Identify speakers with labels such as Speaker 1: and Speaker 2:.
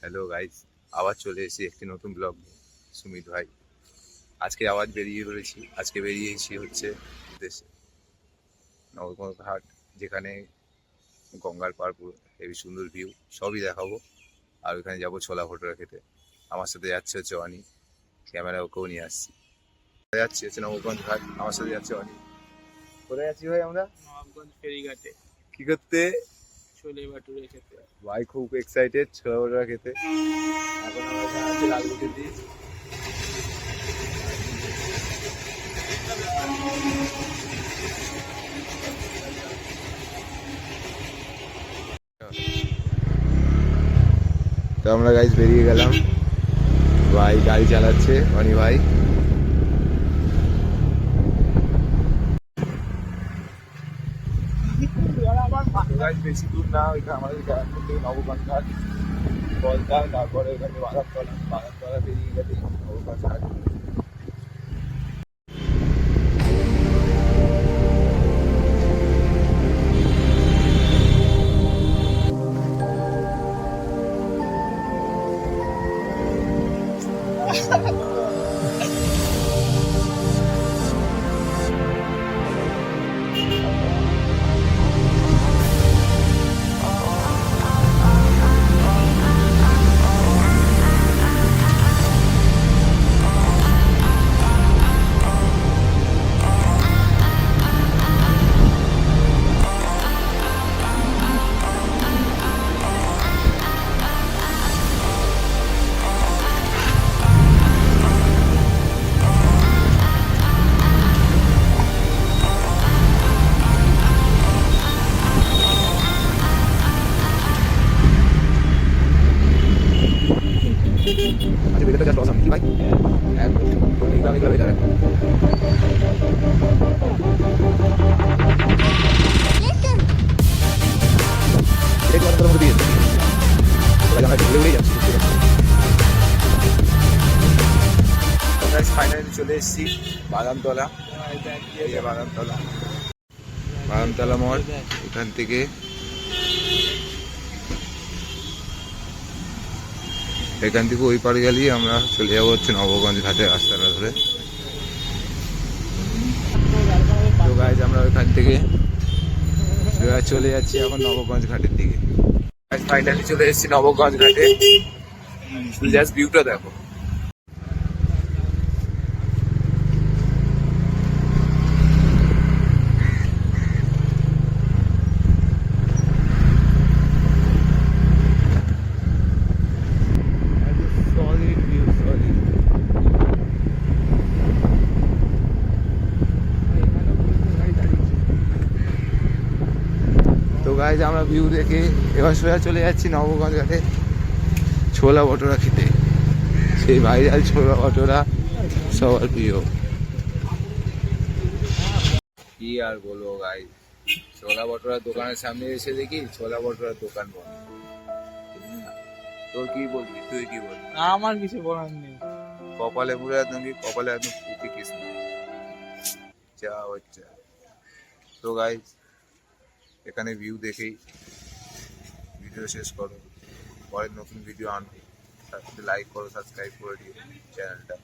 Speaker 1: Hello guys, আবার চলে এসেছি একটি নতুন ব্লগ সুমিত ভাই। আজকে আবার বেরিয়েছি হচ্ছে উদ্দেশ্যে নবগঞ্জ ঘাট, যেখানে গঙ্গার পার হেবি সুন্দর ভিউ, সবই দেখাবো। আর ওখানে যাবো ছোলা ভটোরা খেতে। আমার সাথে যাচ্ছে হচ্ছে অনি, ক্যামেরা ওকেও নিয়ে আসছি। যাচ্ছি হচ্ছে নবগঞ্জ ঘাট, আমার সাথে যাচ্ছে অনি। কোথায় যাচ্ছি ভাই আমরা?
Speaker 2: নবাবগঞ্জ ফেরিঘাটে
Speaker 1: কি করতে?
Speaker 2: ছোলে ভাটুরে খেতে।
Speaker 1: ভাই খুব এক্সাইটেড ছোলা ভটোরা খেতে। এখন আমরা এখানে আছি লালকুটির দিক। তো আমরা গাইজ বেরিয়ে গেলাম। ভাই গাড়ি চালাচ্ছে, অনি ভাই। বেশি দূর না, ওইখানে আমাদের গ্রামের থেকে নবগঞ্জ ঘাট, কলতা, তারপরে ওখানে বাগানতলা বেরিয়ে গেলে নবগঞ্জ ঘাট। আচ্ছা, ভিডিওটা জাস্ট অসাম কি ভাই? একদম এইভাবে এইভাবে যাবে। এটা কি অনেক দিয়ে আমরা ঘুরে ঘুরেই যাচ্ছি। ফাইনালি চলে এসেছি বাদামতলা। এই যে বাদামতলা মোড়। এখান থেকে ওই পাড়ে গেলেই আমরা চলে যাবো হচ্ছে নবগঞ্জ ঘাটের রাস্তাটা ধরে। তো গাইজ আমরা ওইখান থেকে চলে যাচ্ছি এখন নবগঞ্জ ঘাটের দিকে। ফাইনালি চলে এসেছি নবগঞ্জ ঘাটে। জাস্ট ভিউটা দেখো। তো গাইজ আমরা ভিউ দেখে এবার সোজা চলে যাচ্ছি নবগঞ্জ ঘাটে ছোলা ভটোরা খেতে। সেই ভাইরাল ছোলা ভটোরা সবার প্রিয়। কি আর বলবো গাইজ, ছোলা ভটোরার দোকানের সামনে এসে দেখি ছোলা ভটোরার দোকান বন্ধ। তোর কি বলবি, তুই কি বলবি?
Speaker 2: আমার কিছু বলার নেই।
Speaker 1: কপালে পুরো একদম পুঁতি কিস যা হচ্ছে। তো গাইজ এখানে ভিউ দেখেই ভিডিও শেষ করো। পরের নতুন ভিডিও আনবো। লাইক করো, সাবস্ক্রাইব করে দিও চ্যানেলটা।